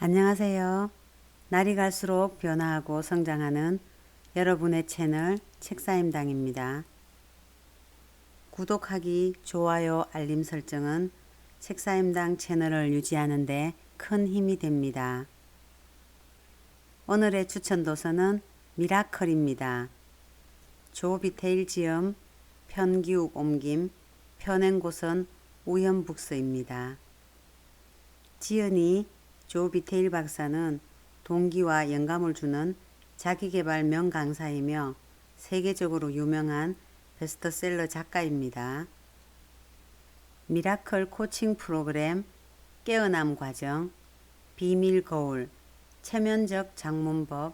안녕하세요. 날이 갈수록 변화하고 성장하는 여러분의 채널 책사임당입니다. 구독하기, 좋아요, 알림 설정은 책사임당 채널을 유지하는 데 큰 힘이 됩니다. 오늘의 추천 도서는 미라클입니다. 조비테일 지음, 편기욱 옮김, 펴낸 곳은 우연북서입니다. 지은이 조비테일 박사는 동기와 영감을 주는 자기계발 명강사이며 세계적으로 유명한 베스트셀러 작가입니다. 미라클 코칭 프로그램, 깨어남 과정, 비밀 거울, 체면적 장문법,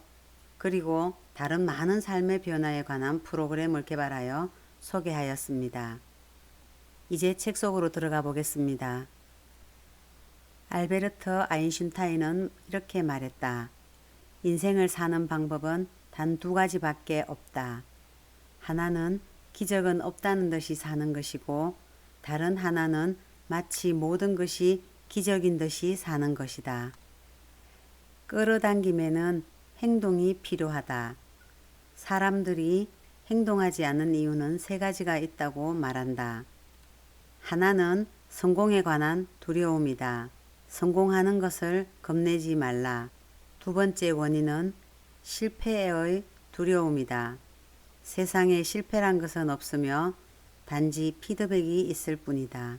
그리고 다른 많은 삶의 변화에 관한 프로그램을 개발하여 소개하였습니다. 이제 책 속으로 들어가 보겠습니다. 알베르트 아인슈타인은 이렇게 말했다. 인생을 사는 방법은 단 두 가지밖에 없다. 하나는 기적은 없다는 듯이 사는 것이고 다른 하나는 마치 모든 것이 기적인 듯이 사는 것이다. 끌어당김에는 행동이 필요하다. 사람들이 행동하지 않는 이유는 세 가지가 있다고 말한다. 하나는 성공에 관한 두려움이다. 성공하는 것을 겁내지 말라. 두 번째 원인은 실패의 두려움이다. 세상에 실패란 것은 없으며 단지 피드백이 있을 뿐이다.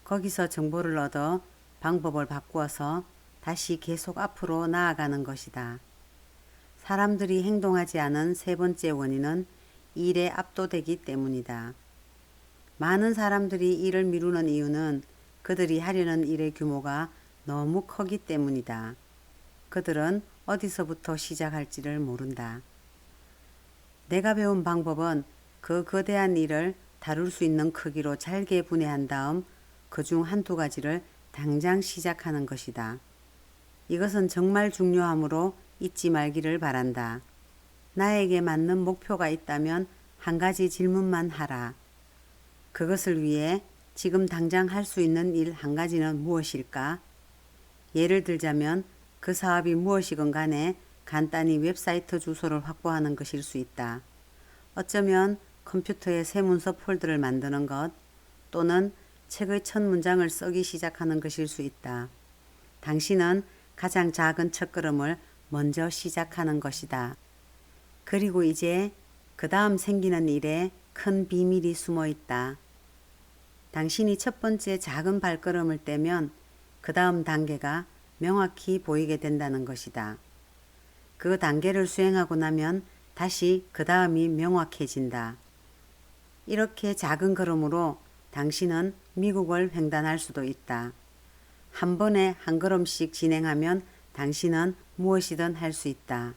거기서 정보를 얻어 방법을 바꾸어서 다시 계속 앞으로 나아가는 것이다. 사람들이 행동하지 않은 세 번째 원인은 일에 압도되기 때문이다. 많은 사람들이 일을 미루는 이유는 그들이 하려는 일의 규모가 너무 크기 때문이다. 그들은 어디서부터 시작할지를 모른다. 내가 배운 방법은 그 거대한 일을 다룰 수 있는 크기로 잘게 분해한 다음 그중 한두 가지를 당장 시작하는 것이다. 이것은 정말 중요하므로 잊지 말기를 바란다. 나에게 맞는 목표가 있다면 한 가지 질문만 하라. 그것을 위해 지금 당장 할 수 있는 일 한 가지는 무엇일까? 예를 들자면 그 사업이 무엇이건 간에 간단히 웹사이트 주소를 확보하는 것일 수 있다. 어쩌면 컴퓨터에 새 문서 폴더를 만드는 것 또는 책의 첫 문장을 쓰기 시작하는 것일 수 있다. 당신은 가장 작은 첫걸음을 먼저 시작하는 것이다. 그리고 이제 그 다음 생기는 일에 큰 비밀이 숨어 있다. 당신이 첫 번째 작은 발걸음을 떼면 그 다음 단계가 명확히 보이게 된다는 것이다. 그 단계를 수행하고 나면 다시 그 다음이 명확해진다. 이렇게 작은 걸음으로 당신은 미국을 횡단할 수도 있다. 한 번에 한 걸음씩 진행하면 당신은 무엇이든 할 수 있다.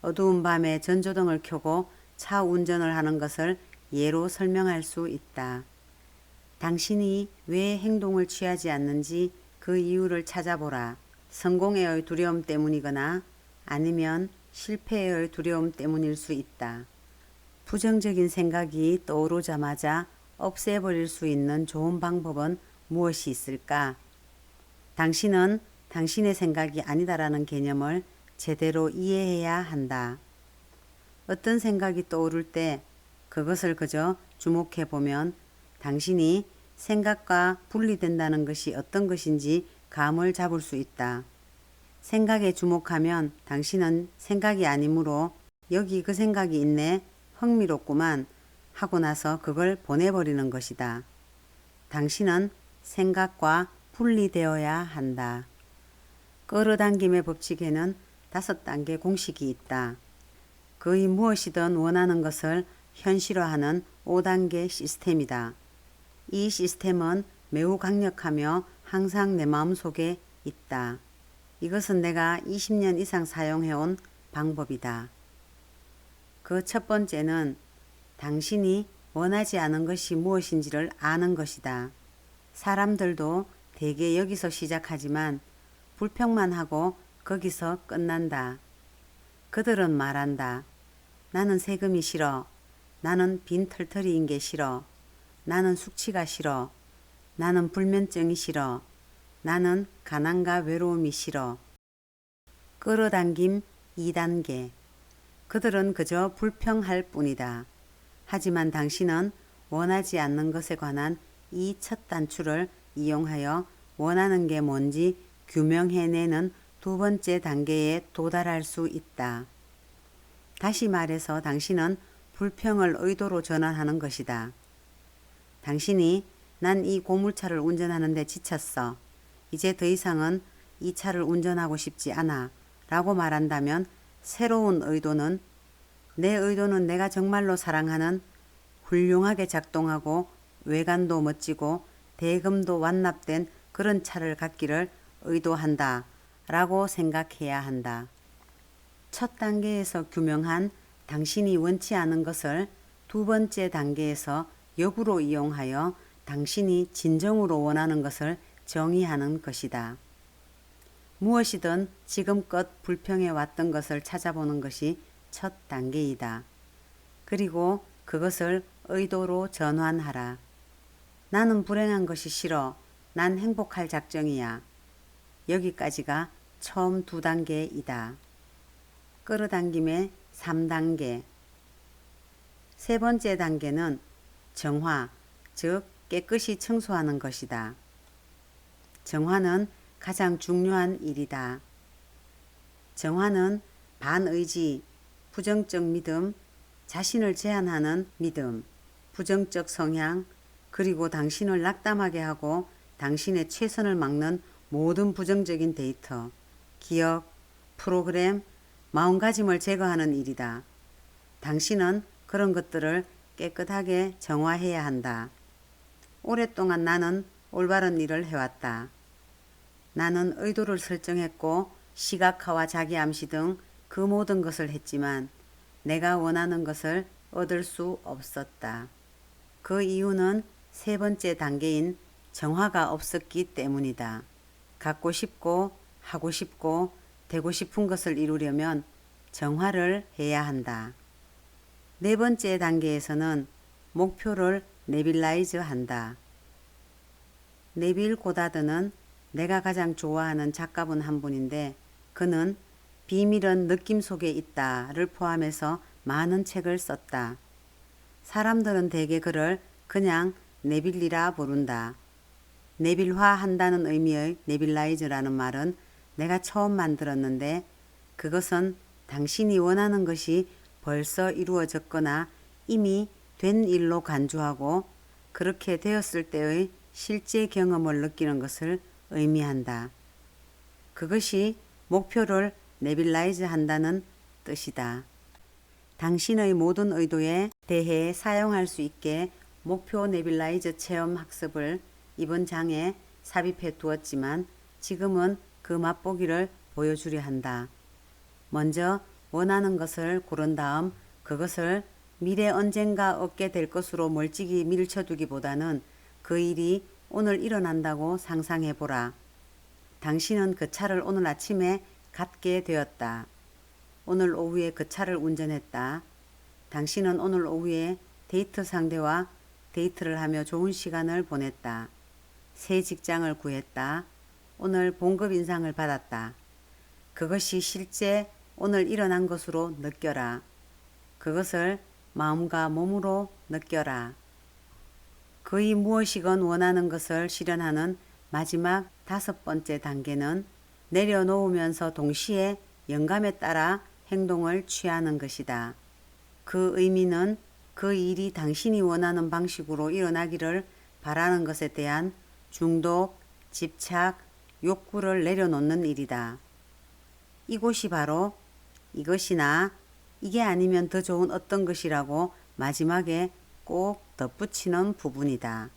어두운 밤에 전조등을 켜고 차 운전을 하는 것을 예로 설명할 수 있다. 당신이 왜 행동을 취하지 않는지 그 이유를 찾아보라. 성공의 두려움 때문이거나 아니면 실패의 두려움 때문일 수 있다. 부정적인 생각이 떠오르자마자 없애버릴 수 있는 좋은 방법은 무엇이 있을까? 당신은 당신의 생각이 아니다라는 개념을 제대로 이해해야 한다. 어떤 생각이 떠오를 때 그것을 그저 주목해 보면 당신이 생각과 분리된다는 것이 어떤 것인지 감을 잡을 수 있다. 생각에 주목하면 당신은 생각이 아니므로 여기 그 생각이 있네, 흥미롭구만 하고 나서 그걸 보내버리는 것이다. 당신은 생각과 분리되어야 한다. 끌어당김의 법칙에는 5단계 공식이 있다. 거의 무엇이든 원하는 것을 현실화하는 5단계 시스템이다. 이 시스템은 매우 강력하며 항상 내 마음속에 있다. 이것은 내가 20년 이상 사용해온 방법이다. 그 첫 번째는 당신이 원하지 않은 것이 무엇인지를 아는 것이다. 사람들도 대개 여기서 시작하지만 불평만 하고 거기서 끝난다. 그들은 말한다. 나는 세금이 싫어. 나는 빈털터리인 게 싫어. 나는 숙취가 싫어. 나는 불면증이 싫어. 나는 가난과 외로움이 싫어. 끌어당김 2단계. 그들은 그저 불평할 뿐이다. 하지만 당신은 원하지 않는 것에 관한 이 첫 단추를 이용하여 원하는 게 뭔지 규명해내는 두 번째 단계에 도달할 수 있다. 다시 말해서 당신은 불평을 의도로 전환하는 것이다. 당신이 난 이 고물차를 운전하는데 지쳤어. 이제 더 이상은 이 차를 운전하고 싶지 않아. 라고 말한다면 새로운 의도는 내 의도는 내가 정말로 사랑하는 훌륭하게 작동하고 외관도 멋지고 대금도 완납된 그런 차를 갖기를 의도한다. 라고 생각해야 한다. 첫 단계에서 규명한 당신이 원치 않은 것을 두 번째 단계에서 역으로 이용하여 당신이 진정으로 원하는 것을 정의하는 것이다. 무엇이든 지금껏 불평해 왔던 것을 찾아보는 것이 첫 단계이다. 그리고 그것을 의도로 전환하라. 나는 불행한 것이 싫어. 난 행복할 작정이야. 여기까지가 처음 두 단계이다. 끌어당김의 3단계. 세 번째 단계는 정화, 즉 깨끗이 청소하는 것이다. 정화는 가장 중요한 일이다. 정화는 반의지, 부정적 믿음, 자신을 제한하는 믿음, 부정적 성향, 그리고 당신을 낙담하게 하고 당신의 최선을 막는 모든 부정적인 데이터, 기억, 프로그램, 마음가짐을 제거하는 일이다. 당신은 그런 것들을 깨끗하게 정화해야 한다. 오랫동안 나는 올바른 일을 해왔다. 나는 의도를 설정했고 시각화와 자기암시 등 그 모든 것을 했지만 내가 원하는 것을 얻을 수 없었다. 그 이유는 세 번째 단계인 정화가 없었기 때문이다. 갖고 싶고 하고 싶고 되고 싶은 것을 이루려면 정화를 해야 한다. 네 번째 단계에서는 목표를 네빌라이즈 한다. 네빌 고다드는 내가 가장 좋아하는 작가분 한 분인데 그는 비밀은 느낌 속에 있다를 포함해서 많은 책을 썼다. 사람들은 대개 그를 그냥 네빌리라 부른다. 네빌화 한다는 의미의 네빌라이즈라는 말은 내가 처음 만들었는데 그것은 당신이 원하는 것이 벌써 이루어졌거나 이미 된 일로 간주하고 그렇게 되었을 때의 실제 경험을 느끼는 것을 의미한다. 그것이 목표를 네빌라이즈 한다는 뜻이다. 당신의 모든 의도에 대해 사용할 수 있게 목표 네빌라이즈 체험 학습을 이번 장에 삽입해 두었지만 지금은 그 맛보기를 보여주려 한다. 먼저 원하는 것을 고른 다음 그것을 미래 언젠가 얻게 될 것으로 멀찍이 밀쳐두기보다는 그 일이 오늘 일어난다고 상상해 보라. 당신은 그 차를 오늘 아침에 갖게 되었다. 오늘 오후에 그 차를 운전했다. 당신은 오늘 오후에 데이트 상대와 데이트를 하며 좋은 시간을 보냈다. 새 직장을 구했다. 오늘 봉급 인상을 받았다. 그것이 실제 오늘 일어난 것으로 느껴라. 그것을 마음과 몸으로 느껴라. 그의 무엇이건 원하는 것을 실현하는 마지막 5번째 단계는 내려놓으면서 동시에 영감에 따라 행동을 취하는 것이다. 그 의미는 그 일이 당신이 원하는 방식으로 일어나기를 바라는 것에 대한 중독, 집착, 욕구를 내려놓는 일이다. 이곳이 바로 이것이나 이게 아니면 더 좋은 어떤 것이라고 마지막에 꼭 덧붙이는 부분이다.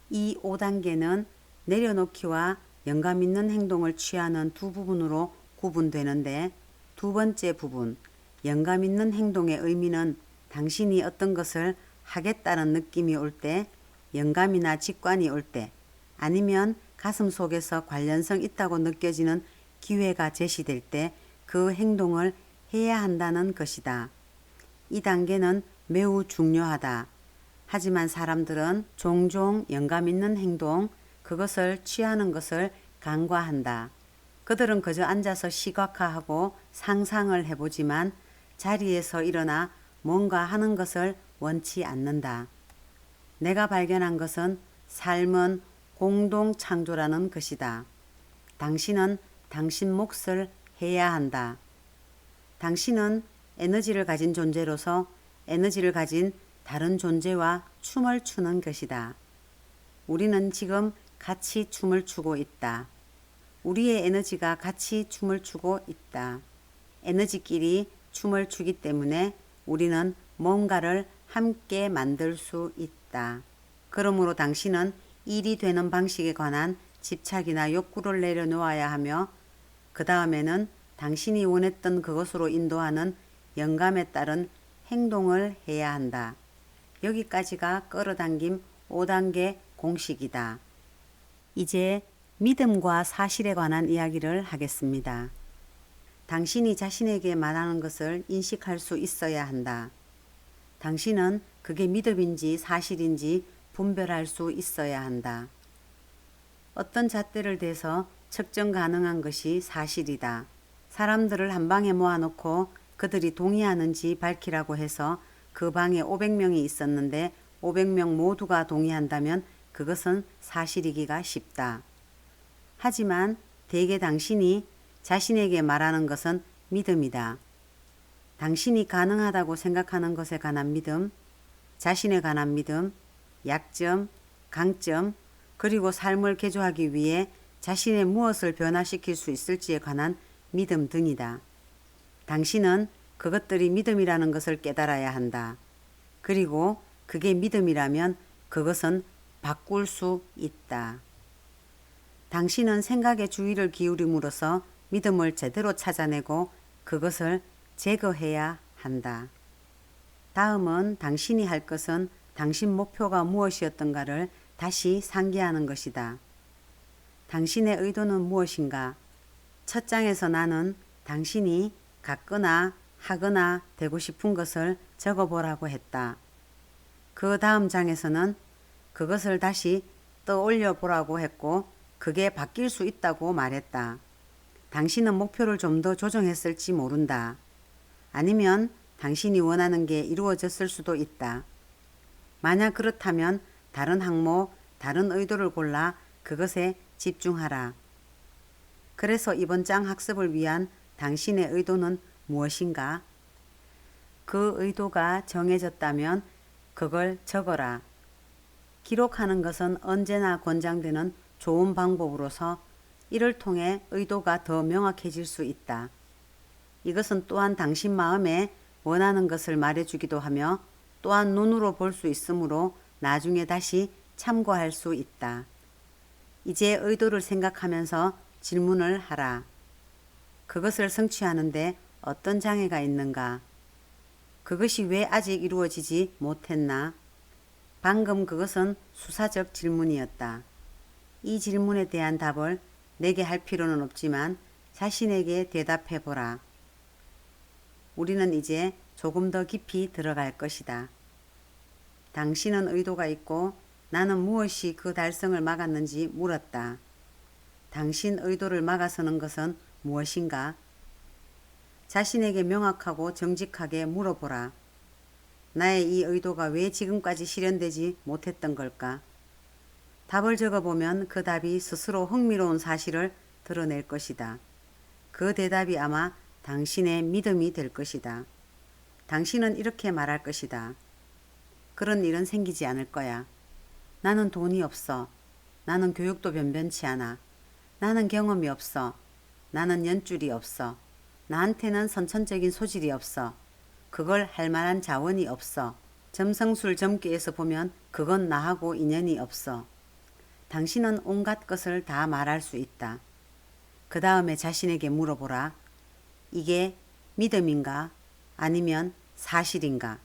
이 5단계는 내려놓기와 영감 있는 행동을 취하는 두 부분으로 구분되는데 두 번째 부분, 영감 있는 행동의 의미는 당신이 어떤 것을 하겠다는 느낌이 올 때, 영감이나 직관이 올 때, 아니면 가슴 속에서 관련성 있다고 느껴지는 기회가 제시될 때 그 행동을 해야 한다는 것이다. 이 단계는 매우 중요하다. 하지만 사람들은 종종 영감 있는 행동, 그것을 취하는 것을 간과한다. 그들은 그저 앉아서 시각화하고 상상을 해보지만 자리에서 일어나 뭔가 하는 것을 원치 않는다. 내가 발견한 것은 삶은 공동 창조라는 것이다. 당신은 당신 몫을 해야 한다. 당신은 에너지를 가진 존재로서 에너지를 가진 다른 존재와 춤을 추는 것이다. 우리는 지금 같이 춤을 추고 있다. 우리의 에너지가 같이 춤을 추고 있다. 에너지끼리 춤을 추기 때문에 우리는 뭔가를 함께 만들 수 있다. 그러므로 당신은 일이 되는 방식에 관한 집착이나 욕구를 내려놓아야 하며 그 다음에는 당신이 원했던 그것으로 인도하는 영감에 따른 행동을 해야 한다. 여기까지가 끌어당김 5단계 공식이다. 이제 믿음과 사실에 관한 이야기를 하겠습니다. 당신이 자신에게 말하는 것을 인식할 수 있어야 한다. 당신은 그게 믿음인지 사실인지 분별할 수 있어야 한다. 어떤 잣대를 대서 측정 가능한 것이 사실이다. 사람들을 한 방에 모아놓고 그들이 동의하는지 밝히라고 해서 그 방에 500명이 있었는데 500명 모두가 동의한다면 그것은 사실이기가 쉽다. 하지만 대개 당신이 자신에게 말하는 것은 믿음이다. 당신이 가능하다고 생각하는 것에 관한 믿음, 자신에 관한 믿음, 약점, 강점, 그리고 삶을 개조하기 위해 자신의 무엇을 변화시킬 수 있을지에 관한 믿음 등이다. 당신은 그것들이 믿음이라는 것을 깨달아야 한다. 그리고 그게 믿음이라면 그것은 바꿀 수 있다. 당신은 생각에 주의를 기울임으로써 믿음을 제대로 찾아내고 그것을 제거해야 한다. 다음은 당신이 할 것은 당신 목표가 무엇이었던가를 다시 상기하는 것이다. 당신의 의도는 무엇인가? 첫 장에서 나는 당신이 갖거나 하거나 되고 싶은 것을 적어보라고 했다. 그 다음 장에서는 그것을 다시 떠올려 보라고 했고 그게 바뀔 수 있다고 말했다. 당신은 목표를 좀 더 조정했을지 모른다. 아니면 당신이 원하는 게 이루어졌을 수도 있다. 만약 그렇다면 다른 항목, 다른 의도를 골라 그것에 집중하라. 그래서 이번 장 학습을 위한 당신의 의도는 무엇인가? 그 의도가 정해졌다면 그걸 적어라. 기록하는 것은 언제나 권장되는 좋은 방법으로서 이를 통해 의도가 더 명확해질 수 있다. 이것은 또한 당신 마음에 원하는 것을 말해주기도 하며 또한 눈으로 볼 수 있으므로 나중에 다시 참고할 수 있다. 이제 의도를 생각하면서 질문을 하라. 그것을 성취하는데 어떤 장애가 있는가? 그것이 왜 아직 이루어지지 못했나? 방금 그것은 수사적 질문이었다. 이 질문에 대한 답을 내게 할 필요는 없지만 자신에게 대답해 보라. 우리는 이제 조금 더 깊이 들어갈 것이다. 당신은 의도가 있고 나는 무엇이 그 달성을 막았는지 물었다. 당신 의도를 막아서는 것은 무엇인가? 자신에게 명확하고 정직하게 물어보라. 나의 이 의도가 왜 지금까지 실현되지 못했던 걸까? 답을 적어보면 그 답이 스스로 흥미로운 사실을 드러낼 것이다. 그 대답이 아마 당신의 믿음이 될 것이다. 당신은 이렇게 말할 것이다. 그런 일은 생기지 않을 거야. 나는 돈이 없어. 나는 교육도 변변치 않아. 나는 경험이 없어. 나는 연줄이 없어. 나한테는 선천적인 소질이 없어. 그걸 할 만한 자원이 없어. 점성술 점괘에서 보면 그건 나하고 인연이 없어. 당신은 온갖 것을 다 말할 수 있다. 그 다음에 자신에게 물어보라. 이게 믿음인가? 아니면 사실인가?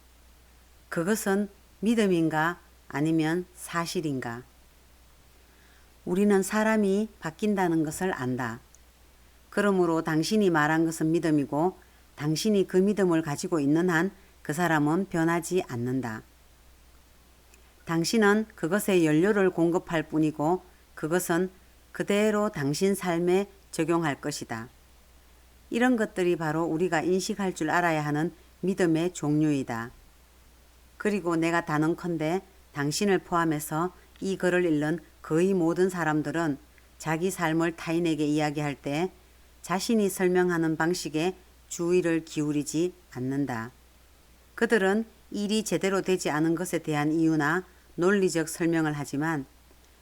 그것은 믿음인가? 아니면 사실인가? 우리는 사람이 바뀐다는 것을 안다. 그러므로 당신이 말한 것은 믿음이고 당신이 그 믿음을 가지고 있는 한 그 사람은 변하지 않는다. 당신은 그것에 연료를 공급할 뿐이고 그것은 그대로 당신 삶에 적용할 것이다. 이런 것들이 바로 우리가 인식할 줄 알아야 하는 믿음의 종류이다. 그리고 내가 단언컨대 당신을 포함해서 이 글을 읽는 거의 모든 사람들은 자기 삶을 타인에게 이야기할 때 자신이 설명하는 방식에 주의를 기울이지 않는다. 그들은 일이 제대로 되지 않은 것에 대한 이유나 논리적 설명을 하지만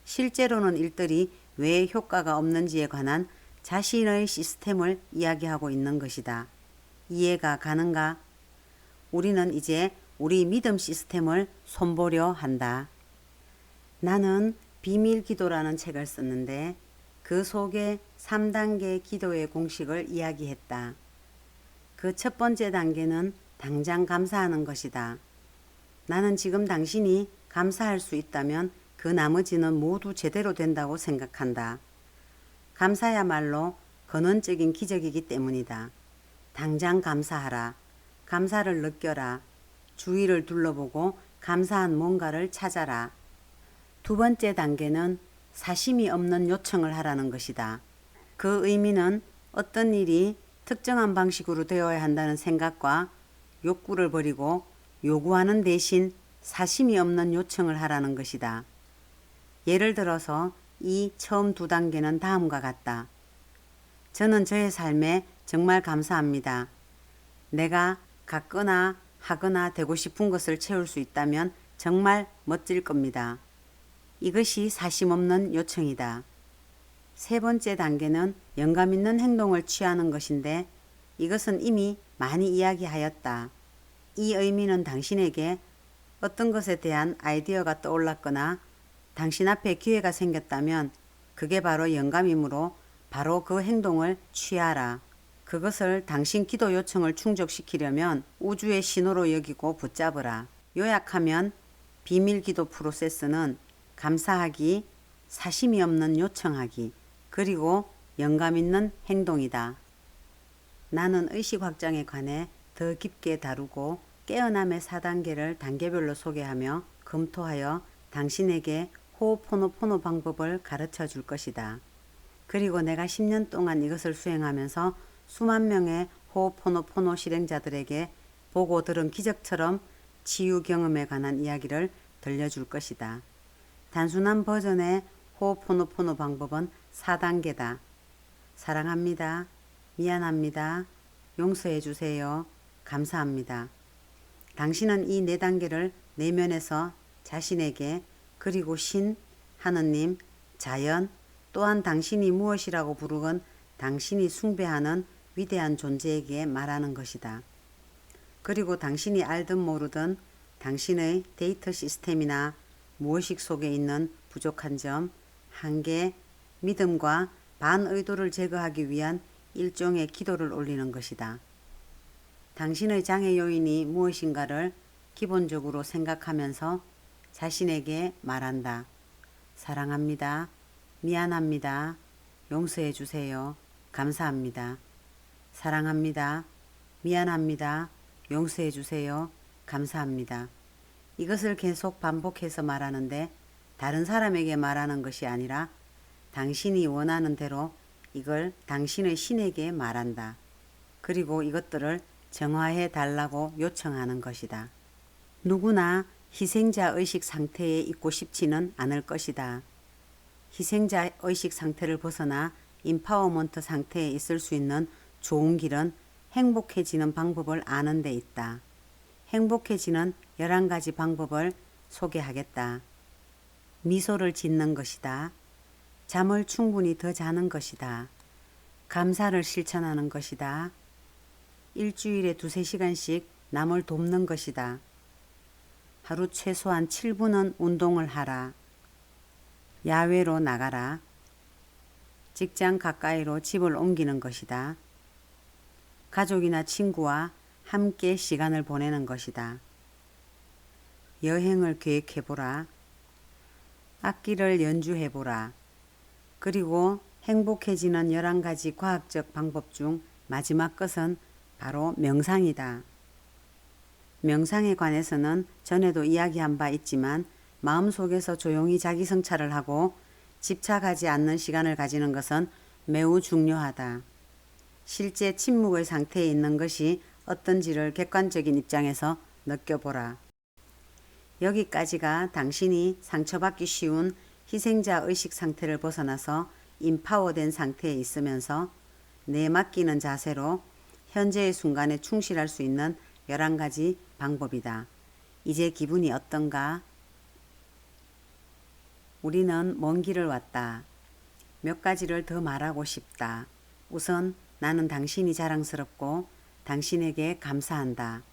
실제로는 일들이 왜 효과가 없는지에 관한 자신의 시스템을 이야기하고 있는 것이다. 이해가 가는가? 우리는 이제 우리 믿음 시스템을 손보려 한다. 나는 비밀 기도라는 책을 썼는데 그 속에 3단계 기도의 공식을 이야기했다. 그 첫 번째 단계는 당장 감사하는 것이다. 나는 지금 당신이 감사할 수 있다면 그 나머지는 모두 제대로 된다고 생각한다. 감사야말로 근원적인 기적이기 때문이다. 당장 감사하라. 감사를 느껴라. 주위를 둘러보고 감사한 뭔가를 찾아라. 두 번째 단계는 사심이 없는 요청을 하라는 것이다. 그 의미는 어떤 일이 특정한 방식으로 되어야 한다는 생각과 욕구를 버리고 요구하는 대신 사심이 없는 요청을 하라는 것이다. 예를 들어서 이 처음 두 단계는 다음과 같다. 저는 저의 삶에 정말 감사합니다. 내가 갖거나 하거나 되고 싶은 것을 채울 수 있다면 정말 멋질 겁니다. 이것이 사심 없는 요청이다. 세 번째 단계는 영감 있는 행동을 취하는 것인데 이것은 이미 많이 이야기하였다. 이 의미는 당신에게 어떤 것에 대한 아이디어가 떠올랐거나 당신 앞에 기회가 생겼다면 그게 바로 영감이므로 바로 그 행동을 취하라. 그것을 당신 기도 요청을 충족시키려면 우주의 신호로 여기고 붙잡으라. 요약하면 비밀 기도 프로세스는 감사하기, 사심이 없는 요청하기, 그리고 영감 있는 행동이다. 나는 의식 확장에 관해 더 깊게 다루고 깨어남의 4단계를 단계별로 소개하며 검토하여 당신에게 호호포노포노 방법을 가르쳐 줄 것이다. 그리고 내가 10년 동안 이것을 수행하면서 수만 명의 호호포노포노 실행자들에게 보고 들은 기적처럼 치유 경험에 관한 이야기를 들려줄 것이다. 단순한 버전의 호호포노포노 방법은 4단계다. 사랑합니다. 미안합니다. 용서해 주세요. 감사합니다. 당신은 이 4단계를 내면에서 자신에게 그리고 신, 하느님, 자연, 또한 당신이 무엇이라고 부르건 당신이 숭배하는 위대한 존재에게 말하는 것이다. 그리고 당신이 알든 모르든 당신의 데이터 시스템이나 무의식 속에 있는 부족한 점, 한계, 믿음과 반의도를 제거하기 위한 일종의 기도를 올리는 것이다. 당신의 장애 요인이 무엇인가를 기본적으로 생각하면서 자신에게 말한다. 사랑합니다. 미안합니다. 용서해 주세요. 감사합니다. 사랑합니다. 미안합니다. 용서해 주세요. 감사합니다. 이것을 계속 반복해서 말하는데 다른 사람에게 말하는 것이 아니라 당신이 원하는 대로 이걸 당신의 신에게 말한다. 그리고 이것들을 정화해 달라고 요청하는 것이다. 누구나 희생자 의식 상태에 있고 싶지는 않을 것이다. 희생자 의식 상태를 벗어나 임파워먼트 상태에 있을 수 있는 좋은 길은 행복해지는 방법을 아는 데 있다. 행복해지는 11가지 방법을 소개하겠다. 미소를 짓는 것이다. 잠을 충분히 더 자는 것이다. 감사를 실천하는 것이다. 일주일에 2-3시간씩 남을 돕는 것이다. 하루 최소한 7분은 운동을 하라. 야외로 나가라. 직장 가까이로 집을 옮기는 것이다. 가족이나 친구와 함께 시간을 보내는 것이다. 여행을 계획해보라. 악기를 연주해보라. 그리고 행복해지는 11가지 과학적 방법 중 마지막 것은 바로 명상이다. 명상에 관해서는 전에도 이야기한 바 있지만 마음속에서 조용히 자기 성찰을 하고 집착하지 않는 시간을 가지는 것은 매우 중요하다. 실제 침묵의 상태에 있는 것이 어떤지를 객관적인 입장에서 느껴보라. 여기까지가 당신이 상처받기 쉬운 희생자 의식 상태를 벗어나서 인파워된 상태에 있으면서 내 맡기는 자세로 현재의 순간에 충실할 수 있는 11가지 방법이다. 이제 기분이 어떤가? 우리는 먼 길을 왔다. 몇 가지를 더 말하고 싶다. 우선 나는 당신이 자랑스럽고 당신에게 감사한다.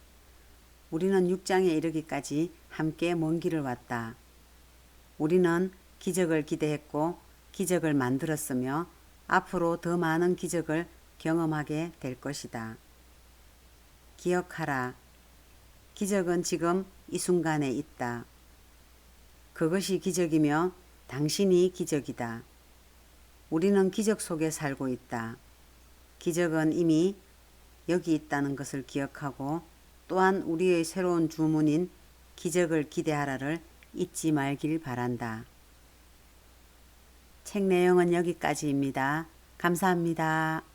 우리는 6장에 이르기까지 함께 먼 길을 왔다. 우리는 기적을 기대했고 기적을 만들었으며 앞으로 더 많은 기적을 경험하게 될 것이다. 기억하라. 기적은 지금 이 순간에 있다. 그것이 기적이며 당신이 기적이다. 우리는 기적 속에 살고 있다. 기적은 이미 여기 있다는 것을 기억하고 또한 우리의 새로운 주문인 기적을 기대하라를 잊지 말길 바란다. 책 내용은 여기까지입니다. 감사합니다.